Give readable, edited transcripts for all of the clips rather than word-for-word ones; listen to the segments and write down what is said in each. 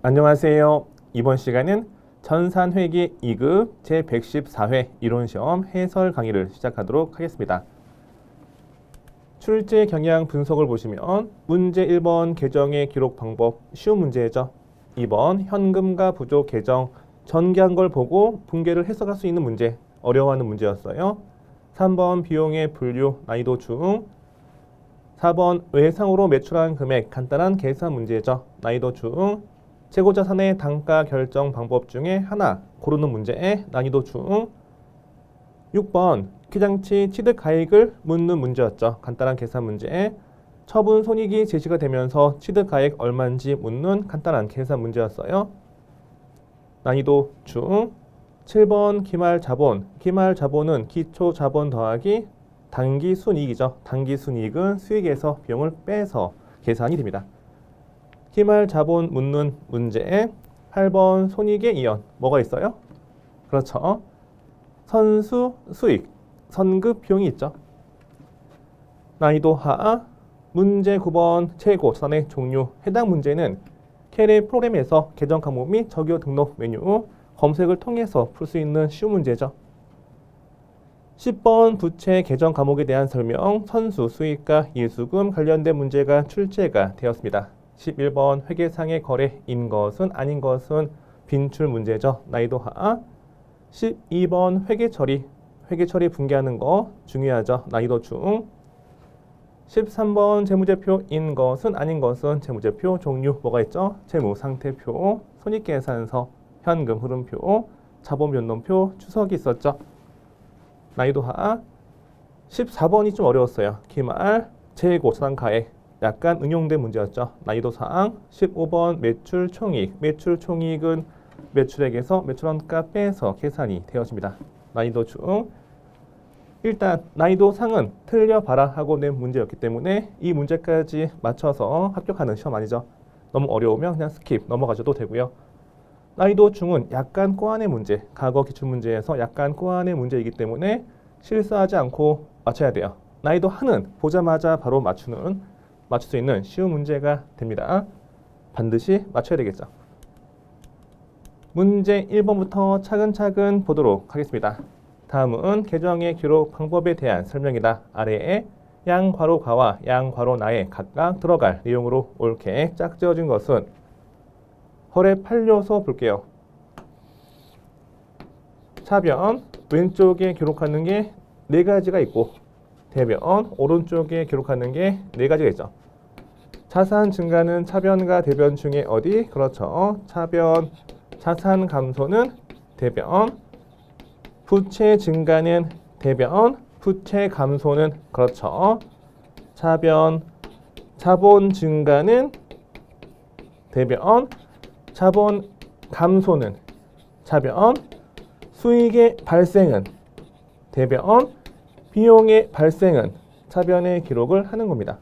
안녕하세요. 이번 시간은 전산회계 2급 제114회 이론시험 해설 강의를 시작하도록 하겠습니다. 출제 경향 분석을 보시면 문제 1번 계정의 기록 방법 쉬운 문제죠. 2번 현금과 부족 계정 전개한 걸 보고 분계를 해석할 수 있는 문제 어려워하는 문제였어요. 3번 비용의 분류 난이도 중 4번 외상으로 매출한 금액 간단한 계산 문제죠. 난이도 중 재고자산의 단가 결정 방법 중에 하나 고르는 문제의 난이도 중 6번 기장치 취득가액을 묻는 문제였죠. 간단한 계산 문제에 처분 손익이 제시가 되면서 취득가액 얼마인지 묻는 간단한 계산 문제였어요. 난이도 중 7번 기말자본 기말자본은 기초자본 더하기 단기순이익이죠. 단기순이익은 수익에서 비용을 빼서 계산이 됩니다. 기말자본 묻는 문제에 8번 손익의 이연 뭐가 있어요? 그렇죠. 선수 수익 선급 비용이 있죠. 난이도 하 문제 9번 최고 자산의 종류 해당 문제는 캐리 프로그램에서 계정 과목 및 적요 등록 메뉴 검색을 통해서 풀 수 있는 쉬운 문제죠. 10번 부채 계정 과목에 대한 설명 선수 수익과 이수금 관련된 문제가 출제가 되었습니다. 11번 회계상의 거래인 것은 아닌 것은 빈출 문제죠. 난이도 하 12번 회계처리 분개하는 거 중요하죠. 난이도 중 13번 재무제표인 것은 아닌 것은 재무제표 종류 뭐가 있죠? 재무상태표, 손익계산서, 현금 흐름표, 자본변동표, 추석이 있었죠. 난이도 하 14번이 좀 어려웠어요. 기말, 재고, 자산가액 약간 응용된 문제였죠. 난이도 사항 15번 매출 총이익 매출 총이익은 매출액에서 매출원가 빼서 계산이 되어집니다. 난이도 중 일단 난이도 상은 틀려봐라 하고 낸 문제였기 때문에 이 문제까지 맞춰서 합격하는 시험 아니죠. 너무 어려우면 그냥 스킵 넘어가셔도 되고요. 난이도 중은 약간 꼬아낸 문제, 과거 기출문제에서 약간 꼬아낸 문제이기 때문에 실수하지 않고 맞춰야 돼요. 난이도 하는 보자마자 바로 맞출 수 있는 쉬운 문제가 됩니다. 반드시 맞춰야 되겠죠. 문제 1번부터 차근차근 보도록 하겠습니다. 다음은 계정의 기록 방법에 대한 설명이다. 아래에 양괄호가와 양괄호나에 각각 들어갈 내용으로 옳게 짝지어진 것은 거래 판료소 볼게요. 차변 왼쪽에 기록하는 게 4가지가 있고 대변 오른쪽에 기록하는 게 4가지가 있죠. 자산 증가는 차변과 대변 중에 어디? 그렇죠. 차변 자산 감소는 대변 부채 증가는 대변 부채 감소는 그렇죠. 차변 자본 증가는 대변 자본 감소는 차변 수익의 발생은 대변 비용의 발생은 차변의 기록을 하는 겁니다.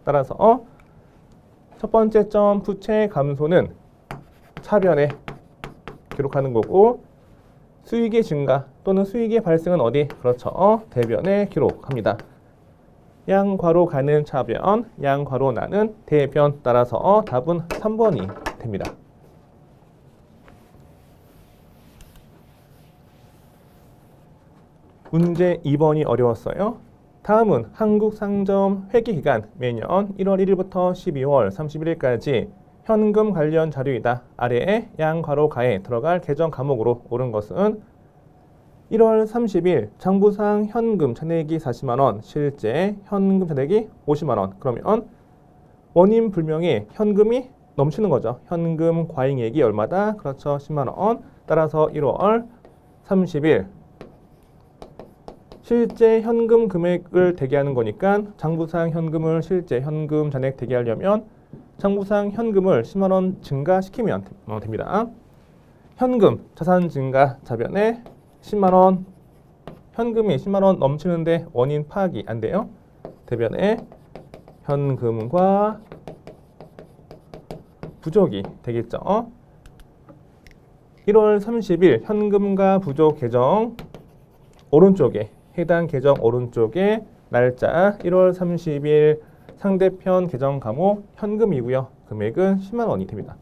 따라서 첫 번째 점 부채 감소는 차변에 기록하는 거고 수익의 증가 또는 수익의 발생은 어디? 그렇죠. 대변에 기록합니다. 양괄호 가는 차변, 양괄호 나는 대변 따라서 답은 3번이 됩니다. 문제 2번이 어려웠어요. 다음은 한국상점 회계기간 매년 1월 1일부터 12월 31일까지 현금 관련 자료이다. 아래에 양괄호가에 들어갈 계정 과목으로 옳은 것은 1월 30일 장부상 현금 잔액이 40만원, 실제 현금 잔액이 50만원. 그러면 원인 불명의 현금이 넘치는 거죠. 현금 과잉액이 얼마다? 그렇죠. 10만원. 따라서 1월 30일 실제 현금 금액을 대개하는 거니까 장부상 현금을 실제 현금 잔액 대개하려면 장부상 현금을 10만원 증가시키면 됩니다. 현금 자산 증가 차변에 10만원 현금이 10만원 넘치는데 원인 파악이 안 돼요. 대변에 현금과 부족이 되겠죠. 1월 30일 현금과 부족 계정 오른쪽에 해당 계정 오른쪽에 날짜 1월 30일 상대편 계정 과목 현금이고요. 금액은 10만 원이 됩니다.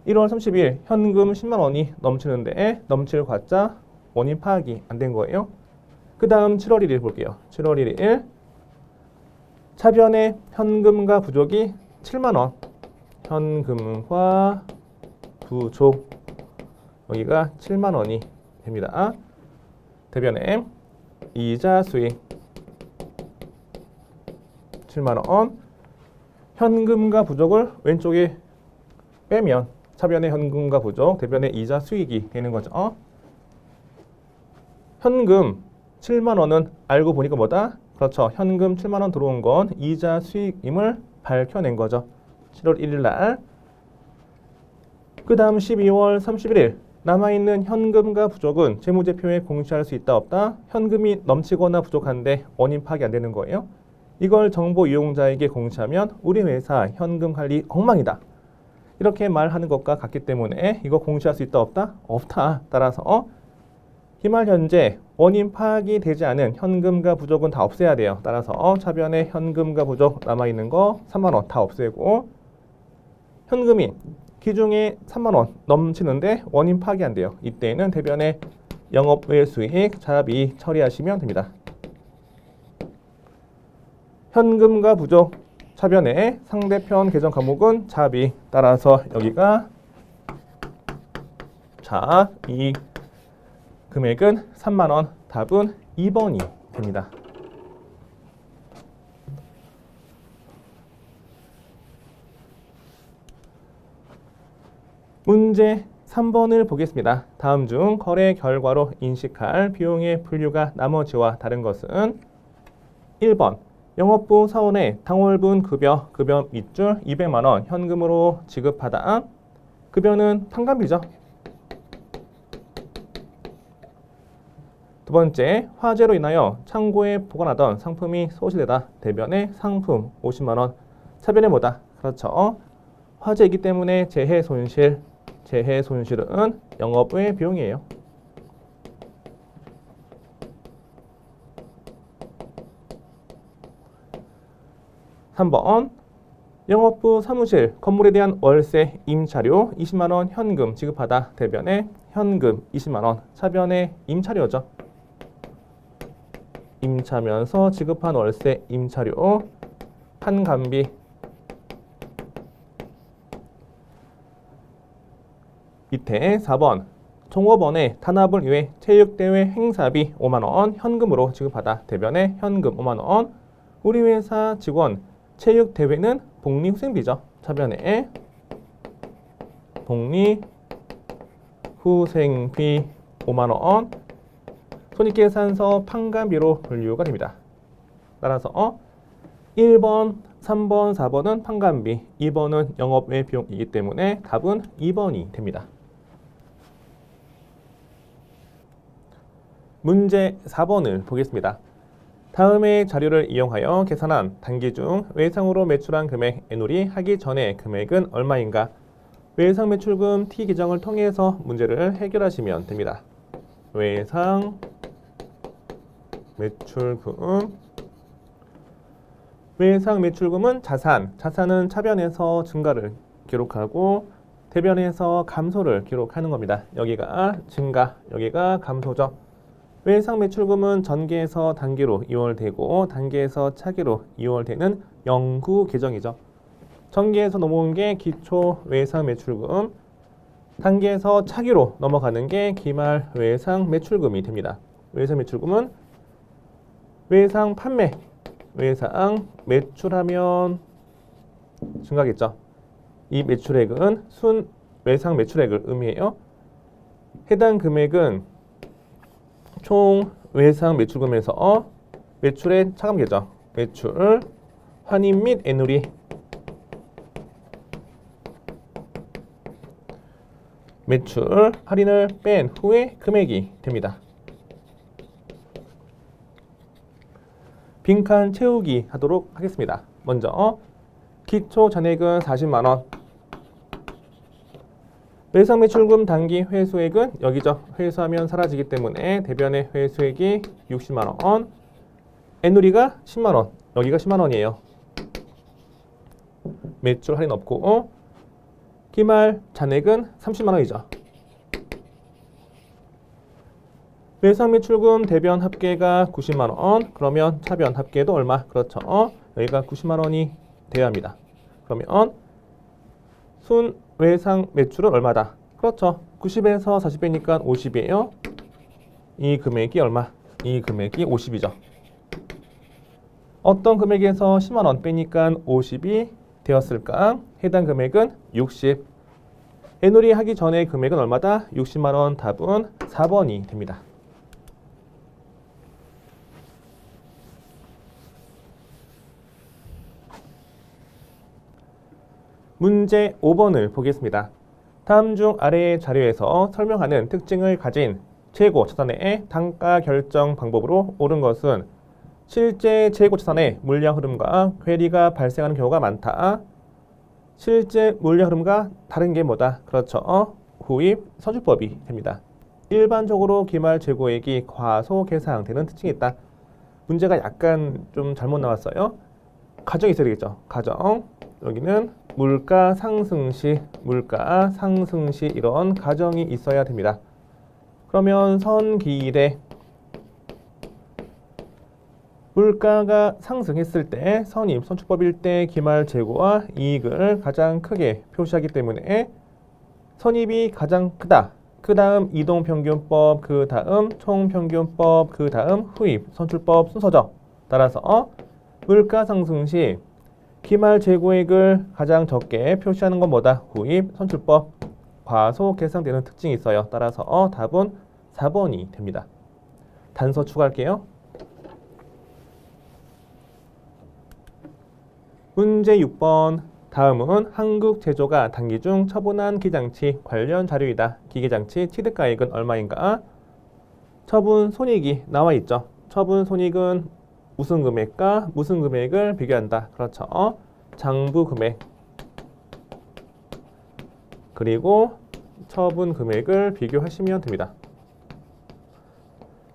1월 30일 현금 10만 원이 넘치는데 넘칠 과자 원인 파악이 안 된 거예요. 그 다음 7월 1일 볼게요. 7월 1일 차변의 현금과 부족이 7만 원. 현금과 부족 여기가 7만 원이 됩니다. 대변에 이자 수익 7만 원. 현금과 부족을 왼쪽에 빼면 차변의 현금과 부족, 대변의 이자 수익이 되는 거죠. 현금 7만 원은 알고 보니까 뭐다? 그렇죠. 현금 7만 원 들어온 건 이자 수익임을 밝혀낸 거죠. 7월 1일 날. 그 다음 12월 31일 남아있는 현금과 부족은 재무제표에 공시할 수 있다 없다? 현금이 넘치거나 부족한데 원인 파악이 안 되는 거예요. 이걸 정보 이용자에게 공시하면 우리 회사 현금 관리 엉망이다. 이렇게 말하는 것과 같기 때문에 이거 공시할 수 있다 없다? 없다. 따라서 기말 현재 원인 파악이 되지 않은 현금과 부족은 다 없애야 돼요. 따라서 차변에 현금과 부족 남아있는 거 3만 원 다 없애고 현금이 기중에 3만 원 넘치는데 원인 파악이 안 돼요. 이때는 대변에 영업외 수익 자비 처리하시면 됩니다. 현금과 부족 차변에 상대편 계정 과목은 자비. 따라서 여기가 자, 이 금액은 3만 원. 답은 2번이 됩니다. 문제 3번을 보겠습니다. 다음 중 거래 결과로 인식할 비용의 분류가 나머지와 다른 것은 1번 영업부 사원의 당월분 급여 밑줄 200만 원 현금으로 지급하다. 급여는 판관비죠. 두 번째, 화재로 인하여 창고에 보관하던 상품이 소실되다. 대변에 상품 50만 원. 차변에 뭐다? 그렇죠. 화재이기 때문에 재해 손실은 영업외 비용이에요. 3번 영업부 사무실 건물에 대한 월세 임차료 20만 원 현금 지급하다. 대변에 현금 20만 원. 차변에 임차료죠. 임차면서 지급한 월세 임차료 판관비. 밑에 4번 종업원의 탄압을 위해 체육대회 행사비 5만 원 현금으로 지급하다. 대변에 현금 5만 원. 우리 회사 직원 체육대회는 복리후생비죠. 차변에 복리후생비 5만 원. 손익계산서 판관비로 분류가 됩니다. 따라서 1번, 3번, 4번은 판관비, 2번은 영업외 비용이기 때문에 답은 2번이 됩니다. 문제 4번을 보겠습니다. 다음의 자료를 이용하여 계산한 단기 중 외상으로 매출한 금액 N홀이 하기 전에 금액은 얼마인가? 외상 매출금 T 계정을 통해서 문제를 해결하시면 됩니다. 외상 매출금 외상 매출금은 자산은 차변에서 증가를 기록하고 대변에서 감소를 기록하는 겁니다. 여기가 증가, 여기가 감소죠. 외상 매출금은 전기에서 단기로 이월되고 단기에서 차기로 이월되는 영구 계정이죠. 전기에서 넘어온 게 기초 외상 매출금, 단기에서 차기로 넘어가는 게 기말 외상 매출금이 됩니다. 외상 매출금은 외상 판매, 외상 매출하면 증가겠죠. 이 매출액은 순 외상 매출액을 의미해요. 해당 금액은 총 외상 매출금에서 매출의 차감계죠. 매출, 환입 및 N홀이 매출 할인을 뺀 후의 금액이 됩니다. 빈칸 채우기 하도록 하겠습니다. 먼저 기초 잔액은 40만 원. 외상 매출금 단기 회수액은 여기죠. 회수하면 사라지기 때문에 대변의 회수액이 60만 원. N홀이가 10만 원. 여기가 10만 원이에요. 매출 할인 없고 기말 잔액은 30만 원이죠. 외상 매출금 대변 합계가 90만 원. 그러면 차변 합계도 얼마? 그렇죠. 여기가 90만 원이 되어야 합니다. 그러면 순 외상 매출은 얼마다? 그렇죠. 90에서 40 빼니까 50이에요. 이 금액이 얼마? 이 금액이 50이죠. 어떤 금액에서 10만 원 빼니까 50이 되었을까? 해당 금액은 60. 애놀이 하기 전에 금액은 얼마다? 60만 원. 답은 4번이 됩니다. 문제 5번을 보겠습니다. 다음 중 아래의 자료에서 설명하는 특징을 가진 재고 자산의 단가 결정 방법으로 옳은 것은 실제 재고 자산의 물량 흐름과 괴리가 발생하는 경우가 많다. 실제 물량 흐름과 다른 게 뭐다? 그렇죠. 후입 선출법이 됩니다. 일반적으로 기말 재고액이 과소 계상되는 특징이 있다. 문제가 약간 좀 잘못 나왔어요. 가정이 있어야 되겠죠. 가정. 여기는 물가 상승 시 이런 가정이 있어야 됩니다. 그러면 선기일에 물가가 상승했을 때 선입 선출법일 때 기말 재고와 이익을 가장 크게 표시하기 때문에 선입이 가장 크다. 그 다음 이동평균법, 그 다음 총평균법, 그 다음 후입 선출법 순서죠. 따라서 물가 상승 시 기말 재고액을 가장 적게 표시하는 건 뭐다? 후입 선출법. 과소 계상되는 특징이 있어요. 따라서 답은 4번이 됩니다. 단서 추가할게요. 문제 6번. 다음은 한국제조가 단기 중 처분한 기장치 관련 자료이다. 기계장치 취득가액은 얼마인가? 처분 손익이 나와 있죠. 처분 손익은 무슨 금액과 무슨 금액을 비교한다. 그렇죠. 장부 금액 그리고 처분 금액을 비교하시면 됩니다.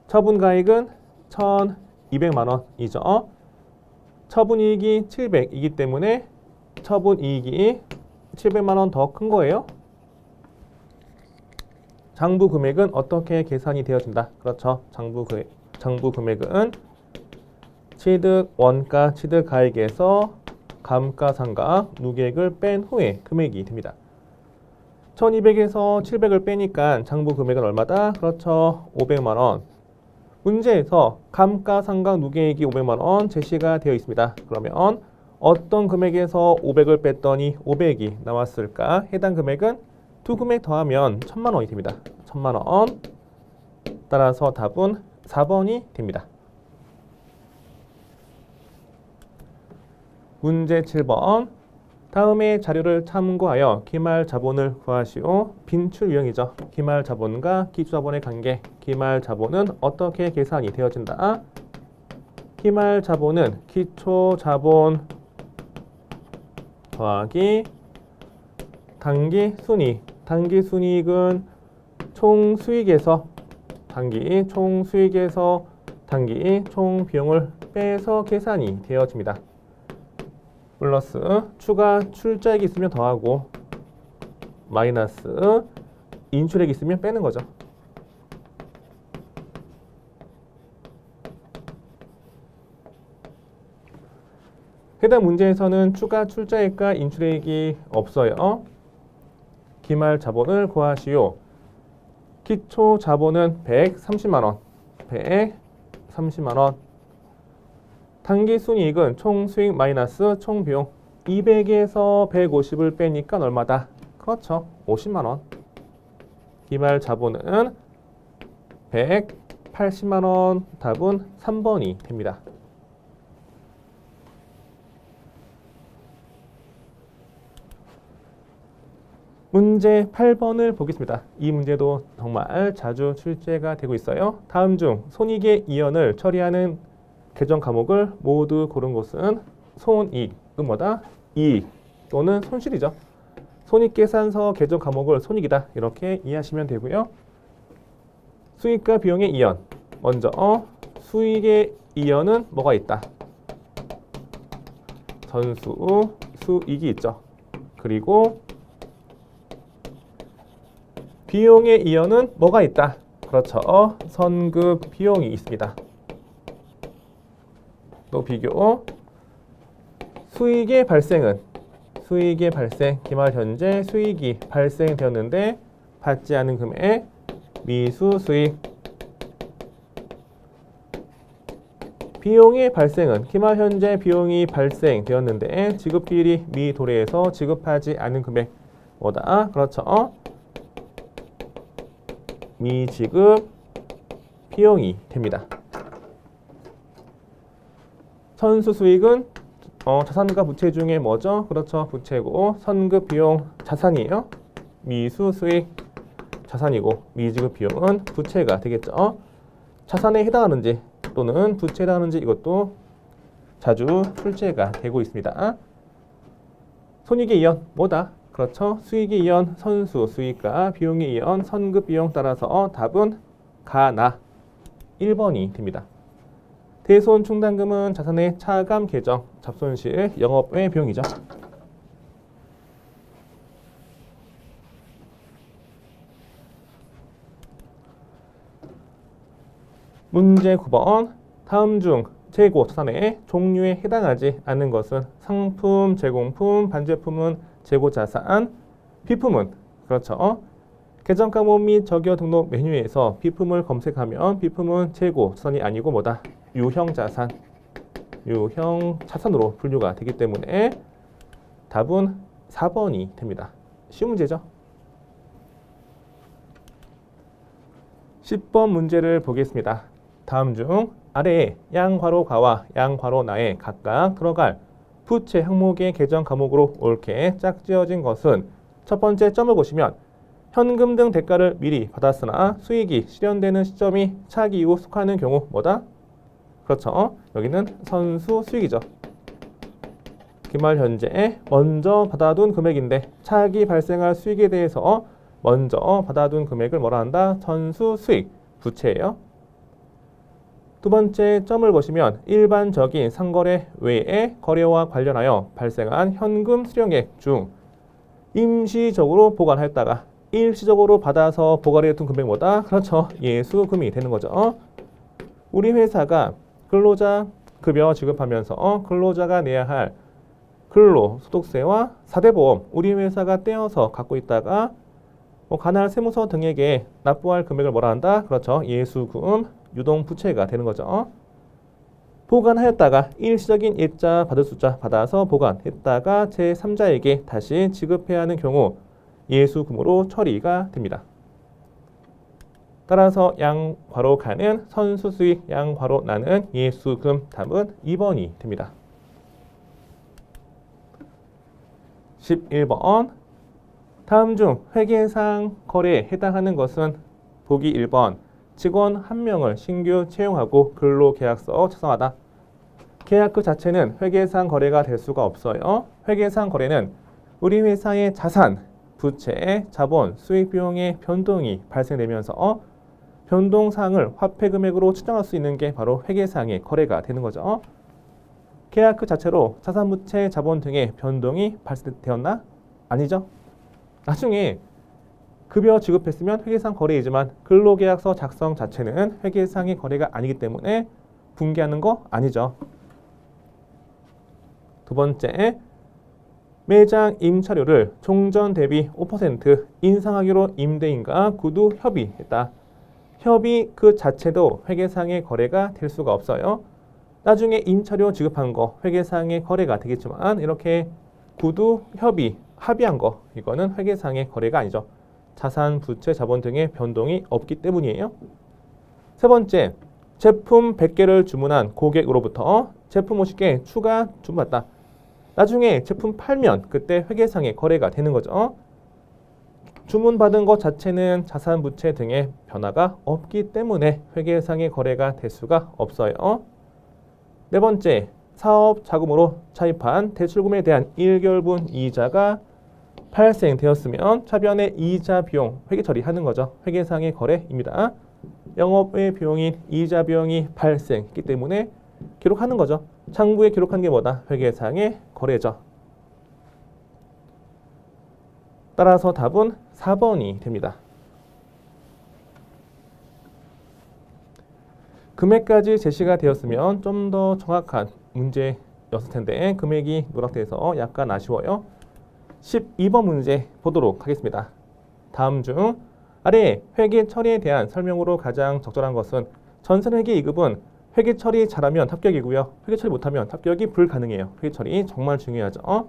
처분 가액은 1,200만 원이죠. 처분 이익이 700이기 때문에 처분 이익이 700만 원 더 큰 거예요. 장부 금액은 어떻게 계산이 되어진다. 그렇죠. 장부 금액은 취득 원가 취득 가액에서 감가상각 누계액을 뺀 후에 금액이 됩니다. 1200에서 700을 빼니까 장부 금액은 얼마다? 그렇죠. 500만 원. 문제에서 감가상각 누계액이 500만 원 제시가 되어 있습니다. 그러면 어떤 금액에서 500을 뺐더니 500이 나왔을까? 해당 금액은 두 금액 더하면 1000만 원이 됩니다. 1000만 원. 따라서 답은 4번이 됩니다. 문제 7번. 다음의 자료를 참고하여 기말 자본을 구하시오. 빈출 유형이죠. 기말 자본과 기초 자본의 관계. 기말 자본은 어떻게 계산이 되어진다? 기말 자본은 기초 자본 더하기 단기 순이익. 단기 순이익은 총 수익에서 단기 총 수익에서 단기 총 비용을 빼서 계산이 되어집니다. 플러스 추가 출자액이 있으면 더하고 마이너스 인출액이 있으면 빼는 거죠. 해당 문제에서는 추가 출자액과 인출액이 없어요. 기말 자본을 구하시오. 기초 자본은 130만 원. 130만 원. 단기 순이익은 총 수익 마이너스 총 비용 200에서 150을 빼니까 얼마다? 그렇죠. 50만 원. 기말 자본은 180만 원. 답은 3번이 됩니다. 문제 8번을 보겠습니다. 이 문제도 정말 자주 출제가 되고 있어요. 다음 중 손익의 이연을 처리하는 계정 과목을 모두 고른 곳은 손익은 뭐다? 이익 또는 손실이죠. 손익계산서 계정 과목을 손익이다. 이렇게 이해하시면 되고요. 수익과 비용의 이연. 먼저 수익의 이연은 뭐가 있다? 전수, 수익이 있죠. 그리고 비용의 이연은 뭐가 있다? 그렇죠. 선급 비용이 있습니다. 또 비교. 수익의 발생, 기말 현재 수익이 발생되었는데 받지 않은 금액, 미수 수익. 비용의 발생은 기말 현재 비용이 발생되었는데 지급비율이 미도래에서 지급하지 않은 금액 뭐다? 그렇죠. 미지급 비용이 됩니다. 선수 수익은 자산과 부채 중에 뭐죠? 그렇죠. 부채고 선급 비용 자산이에요. 미수 수익 자산이고 미지급 비용은 부채가 되겠죠. 자산에 해당하는지 또는 부채에 해당하는지 이것도 자주 출제가 되고 있습니다. 손익의 이연 뭐다? 그렇죠. 수익의 이연 선수 수익과 비용의 이연 선급 비용 따라서 답은 가나 1번이 됩니다. 대손 충당금은 자산의 차감 계정, 잡손실, 영업외 비용이죠. 문제 9번. 다음 중 재고 자산의 종류에 해당하지 않는 것은 상품, 제공품, 반제품은 재고 자산, 비품은 그렇죠. 계정과 모음 및 적여 등록 메뉴에서 비품을 검색하면 비품은 재고 자산이 아니고 뭐다? 유형 자산, 유형 자산으로 분류가 되기 때문에 답은 4번이 됩니다. 쉬운 문제죠. 10번 문제를 보겠습니다. 다음 중 아래에 양괄호가와 양괄호나에 각각 들어갈 부채 항목의 계정 과목으로 옳게 짝지어진 것은 첫 번째 점을 보시면 현금 등 대가를 미리 받았으나 수익이 실현되는 시점이 차기 이후 속하는 경우 뭐다? 그렇죠. 여기는 선수 수익이죠. 기말 현재 먼저 받아둔 금액인데 차기 발생할 수익에 대해서 먼저 받아둔 금액을 뭐라 한다? 선수 수익, 부채예요. 두 번째 점을 보시면 일반적인 상거래 외에 거래와 관련하여 발생한 현금 수령액 중 임시적으로 보관하였다가 일시적으로 받아서 보관해 둔 금액 뭐다? 그렇죠. 예수금이 되는 거죠. 우리 회사가 근로자 급여 지급하면서 근로자가 내야 할 근로소득세와 4대 보험 우리 회사가 떼어서 갖고 있다가 관할 세무서 등에게 납부할 금액을 뭐라 한다? 그렇죠. 예수금, 유동부채가 되는 거죠. 보관하였다가 일시적인 예자 받을 숫자 받아서 보관했다가 제3자에게 다시 지급해야 하는 경우 예수금으로 처리가 됩니다. 따라서 양괄호 가는 선수수익, 양괄호 나는 예수금 답은 2번이 됩니다. 11번. 다음 중 회계상 거래에 해당하는 것은 보기 1번 직원 1명을 신규 채용하고 근로계약서 작성하다. 계약 그 자체는 회계상 거래가 될 수가 없어요. 회계상 거래는 우리 회사의 자산, 부채, 자본, 수익 비용의 변동이 발생되면서 변동사항을 화폐 금액으로 측정할 수 있는 게 바로 회계상의 거래가 되는 거죠. 계약 그 자체로 자산, 부채, 자본 등의 변동이 발생되었나? 아니죠. 나중에 급여 지급했으면 회계상 거래이지만 근로계약서 작성 자체는 회계상의 거래가 아니기 때문에 분개하는 거 아니죠. 두 번째, 매장 임차료를 종전 대비 5% 인상하기로 임대인과 구두 협의했다. 협의 그 자체도 회계상의 거래가 될 수가 없어요. 나중에 임차료 지급한 거 회계상의 거래가 되겠지만 이렇게 구두 합의한 거 이거는 회계상의 거래가 아니죠. 자산, 부채, 자본 등의 변동이 없기 때문이에요. 세 번째, 제품 100개를 주문한 고객으로부터 제품 50개 추가 주문받다. 나중에 제품 팔면 그때 회계상의 거래가 되는 거죠. 주문받은 것 자체는 자산, 부채 등의 변화가 없기 때문에 회계상의 거래가 될 수가 없어요. 네 번째, 사업 자금으로 차입한 대출금에 대한 1개월분 이자가 발생되었으면 차변의 이자 비용 회계 처리하는 거죠. 회계상의 거래입니다. 영업외 비용인 이자 비용이 발생했기 때문에 기록하는 거죠. 장부에 기록한 게 뭐다? 회계상의 거래죠. 따라서 답은 4번이 됩니다. 금액까지 제시가 되었으면 좀 더 정확한 문제였을 텐데 금액이 누락돼서 약간 아쉬워요. 12번 문제 보도록 하겠습니다. 다음 중 아래 회계 처리에 대한 설명으로 가장 적절한 것은 전산회계 2급은 회계 처리 잘하면 합격이고요. 회계 처리 못하면 합격이 불가능해요. 회계 처리 정말 중요하죠.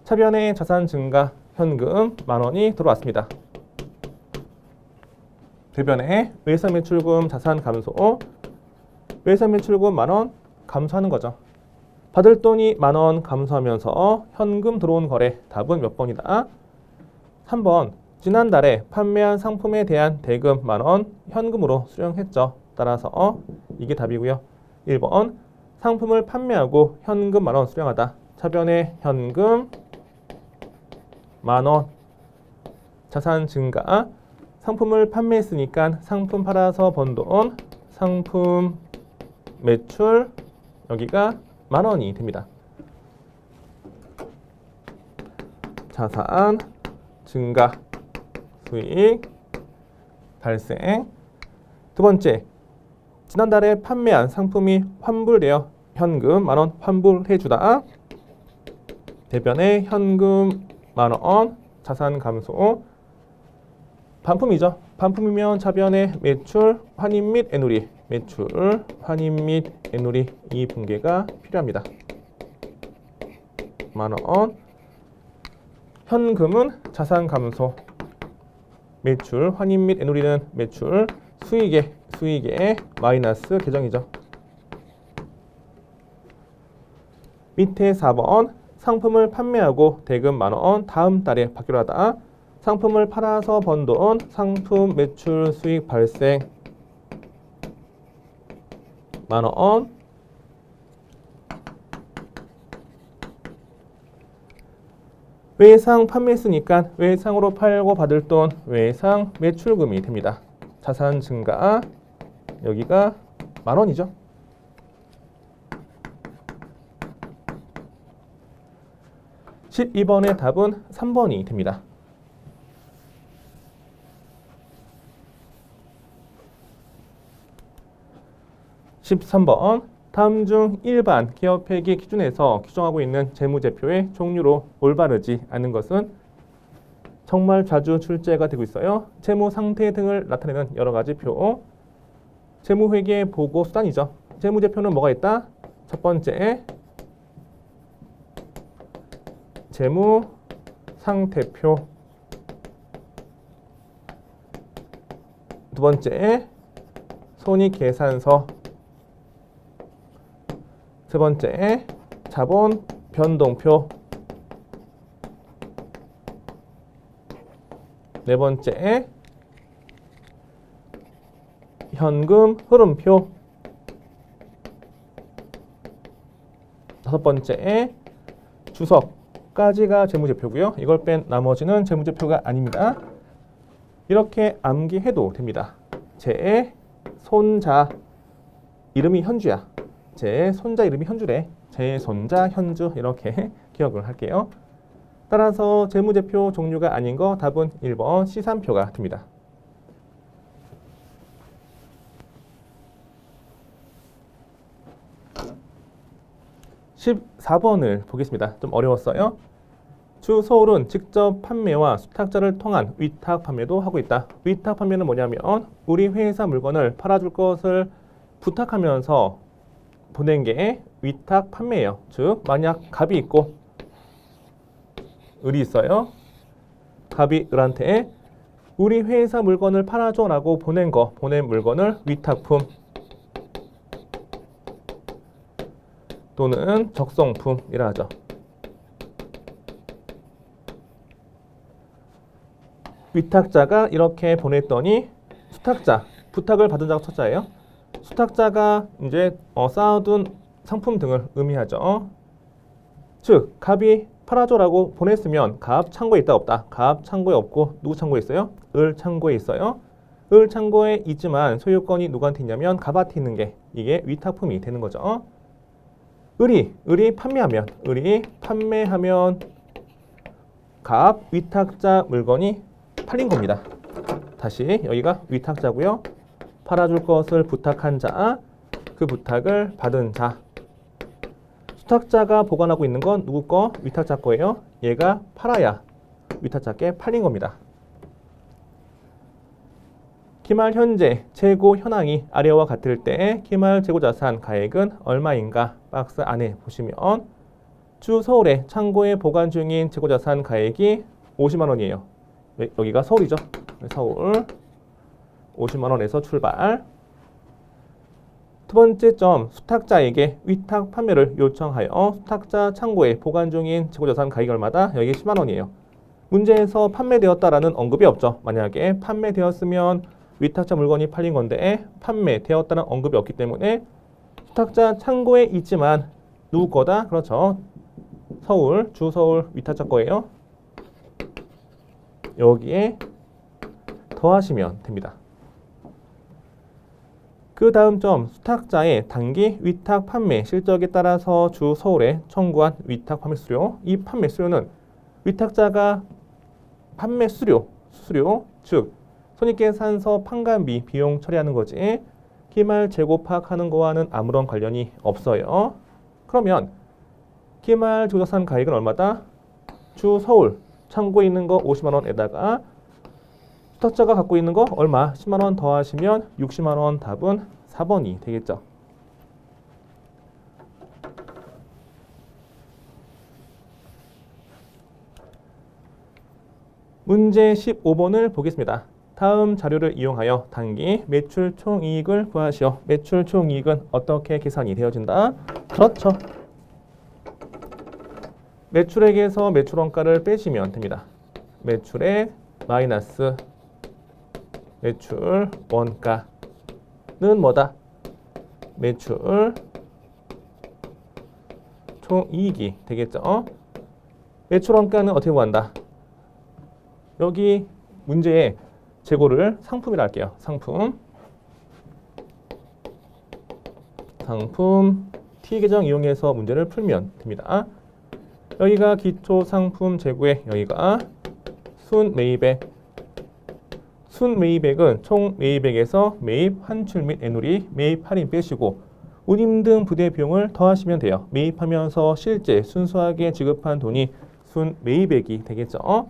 차변의 자산 증가 현금 10,000원이 들어왔습니다. 대변에 외상 매출금 자산 감소, 외상 매출금 10,000원 감소하는 거죠. 받을 돈이 10,000원 감소하면서 현금 들어온 거래. 답은 몇 번이다? 3번. 지난달에 판매한 상품에 대한 대금 10,000원 현금으로 수령했죠. 따라서 이게 답이고요. 1번. 상품을 판매하고 현금 10,000원 수령하다. 차변에 현금 10,000원 자산 증가. 상품을 판매했으니까 상품 팔아서 번 돈, 상품 매출 여기가 10,000원이 됩니다. 자산 증가 수익 발생. 두 번째, 지난달에 판매한 상품이 환불되어 현금 10,000원 환불해주다. 대변에 현금 10,000원 자산 감소. 반품이죠. 반품이면 차변에 매출, 환입 및 애누리, 매출, 환입 및 애누리 이 분계가 필요합니다. 10,000원. 현금은 자산 감소, 매출, 환입 및 애누리는 매출, 수익의 마이너스 계정이죠. 밑에 4번 상품을 판매하고 대금 10,000원 다음 달에 받기로 하다. 상품을 팔아서 번 돈, 상품 매출 수익 발생 10,000원. 외상 판매했으니까 외상으로 팔고 받을 돈, 외상 매출금이 됩니다. 자산 증가, 여기가 10,000원이죠. (12번의) 답은 3번이 됩니다. 13번. 다음 중 일반 기업회계 기준에서 규정하고 있는 재무제표의 종류로 올바르지 않은 것은 정말 자주 출제가 되고 있어요. 재무 상태 등을 나타내는 여러 가지 표. 재무회계 보고 수단이죠. 재무제표는 뭐가 있다? 첫 번째, 재무 상태표. 두 번째, 손익계산서. 세 번째, 자본 변동표. 네 번째, 현금 흐름표. 다섯 번째, 주석까지가 재무제표고요. 이걸 뺀 나머지는 재무제표가 아닙니다. 이렇게 암기해도 됩니다. 제 손자 이름이 현주야. 제 손자 이름이 현주래. 제 손자 현주 이렇게 기억을 할게요. 따라서 재무제표 종류가 아닌 거 답은 1번 시산표가 됩니다. 14번을 보겠습니다. 좀 어려웠어요. 주 서울은 직접 판매와 수탁자를 통한 위탁 판매도 하고 있다. 위탁 판매는 뭐냐면 우리 회사 물건을 팔아줄 것을 부탁하면서 보낸 게 위탁 판매예요. 즉 만약 갑이 있고 을이 있어요. 갑이 을한테 우리 회사 물건을 팔아줘 라고 보낸 물건을 위탁품 또는 적성품이라 하죠. 위탁자가 이렇게 보냈더니 수탁자, 부탁을 받은 자가 첫자예요. 수탁자가 이제 쌓아둔 상품 등을 의미하죠. 즉 갑이 팔아줘라고 보냈으면 갑 창고에 있다 없다. 갑 창고에 없고 누구 창고에 있어요? 을 창고에 있어요. 을 창고에 있지만 소유권이 누구한테 있냐면 갑한테 있는 게 이게 위탁품이 되는 거죠. 을이 판매하면 갑 위탁자 물건이 팔린 겁니다. 다시 여기가 위탁자고요. 팔아줄 것을 부탁한 자, 그 부탁을 받은 자. 수탁자가 보관하고 있는 건 누구 거? 위탁자 거예요. 얘가 팔아야 위탁자께 팔린 겁니다. 기말 현재 재고 현황이 아래와 같을 때 기말 재고자산 가액은 얼마인가? 박스 안에 보시면 주 서울에 창고에 보관 중인 재고자산 가액이 50만 원이에요. 여기가 서울이죠. 서울 50만 원에서 출발. 두 번째 점, 수탁자에게 위탁 판매를 요청하여 수탁자 창고에 보관 중인 재고자산 가액이 얼마다? 여기 10만 원이에요. 문제에서 판매되었다라는 언급이 없죠. 만약에 판매되었으면 위탁자 물건이 팔린 건데 판매되었다는 언급이 없기 때문에 수탁자 창고에 있지만 누구 거다? 그렇죠. 서울, 주 서울 위탁자 거예요. 여기에 더하시면 됩니다. 그 다음 점, 수탁자의 단기 위탁 판매 실적에 따라서 주 서울에 청구한 위탁 판매 수료. 이 판매 수료는 위탁자가 판매 수료, 즉 손익계산서 판관비 비용 처리하는 거지 기말 재고 파악하는 거와는 아무런 관련이 없어요. 그러면 기말 재고자산 가액은 얼마다? 주 서울 창고에 있는 거 50만 원에다가 수탁자가 갖고 있는 거 얼마? 10만 원 더하시면 60만 원. 답은 4번이 되겠죠. 문제 15번을 보겠습니다. 다음 자료를 이용하여 단기 매출 총이익을 구하시오. 매출 총이익은 어떻게 계산이 되어진다? 그렇죠. 매출액에서 매출원가를 빼시면 됩니다. 매출액 마이너스 매출 원가는 뭐다? 매출 총이익이 되겠죠. 매출 원가는 어떻게 구한다? 여기 문제에 재고를 상품이라 할게요. 상품 T 계정 이용해서 문제를 풀면 됩니다. 여기가 기초 상품 재고에 여기가 순 매입액. 순 매입액은 총 매입액에서 매입 환출 및 애누리, 매입 할인 빼시고 운임 등 부대 비용을 더하시면 돼요. 매입하면서 실제 순수하게 지급한 돈이 순 매입액이 되겠죠.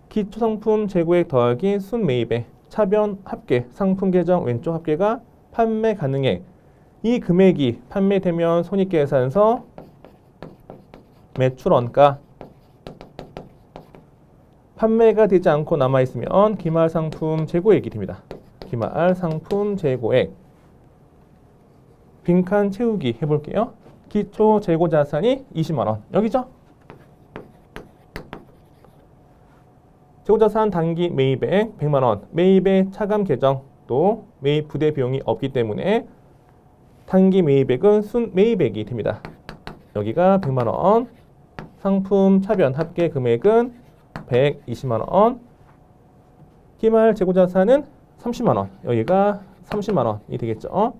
기초 상품 재고액 더하기 순 매입액, 차변 합계, 상품 계정 왼쪽 합계가 판매 가능액. 이 금액이 판매되면 손익계산서 매출원가. 판매가 되지 않고 남아있으면 기말 상품 재고액이 됩니다. 기말 상품 재고액. 빈칸 채우기 해볼게요. 기초 재고 자산이 20만 원. 여기죠? 재고자산 단기 매입액 100만 원. 매입의 차감 계정 또 매입 부대 비용이 없기 때문에 단기 매입액은 순 매입액이 됩니다. 여기가 100만 원. 상품 차변 합계 금액은 120만 원. 기말 재고자산은 30만 원. 여기가 30만 원이 되겠죠.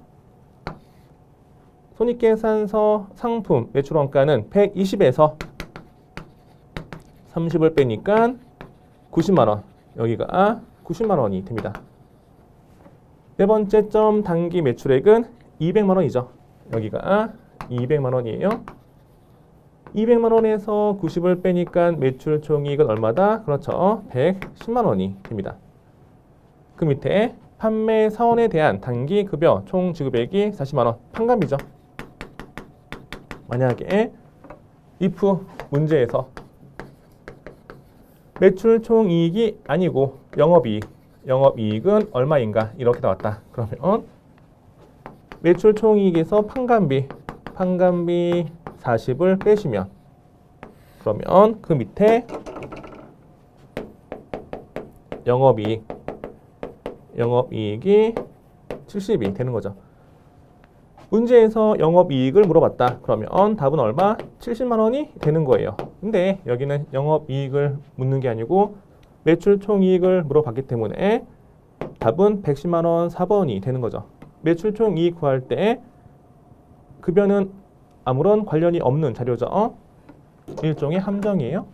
손익계산서 상품 매출원가는 120에서 30을 빼니까 90만 원. 여기가 90만 원이 됩니다. 네 번째 점 단기 매출액은 200만 원이죠. 여기가 200만 원이에요. 200만 원에서 90을 빼니까 매출 총이익은 얼마다? 그렇죠. 110만 원이 됩니다. 그 밑에 판매 사원에 대한 단기 급여 총 지급액이 40만 원. 판관비죠. 만약에 if 문제에서 매출 총이익이 아니고 영업이익은 얼마인가 이렇게 나왔다. 그러면 매출 총이익에서 판관비 40을 빼시면 그러면 그 밑에 영업이익이 70이 되는 거죠. 문제에서 영업이익을 물어봤다. 그러면 답은 얼마? 70만 원이 되는 거예요. 근데 여기는 영업이익을 묻는 게 아니고 매출 총이익을 물어봤기 때문에 답은 110만 원 4번이 되는 거죠. 매출 총이익 구할 때 급여는 아무런 관련이 없는 자료죠. 일종의 함정이에요.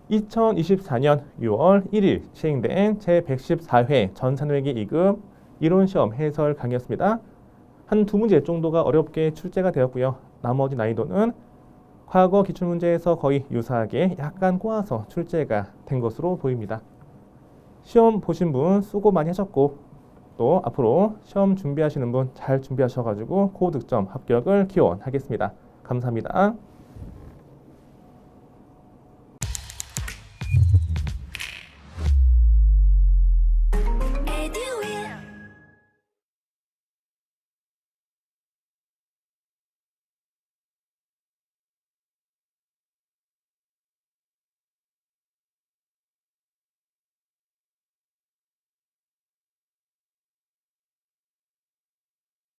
2024년 6월 1일 시행된 제114회 전산회계 2급 이론시험 해설 강의였습니다. 한 두 문제 정도가 어렵게 출제가 되었고요. 나머지 난이도는 과거 기출문제에서 거의 유사하게 약간 꼬아서 출제가 된 것으로 보입니다. 시험 보신 분 수고 많이 하셨고 또 앞으로 시험 준비하시는 분 잘 준비하셔가지고 고득점 합격을 기원하겠습니다. 감사합니다.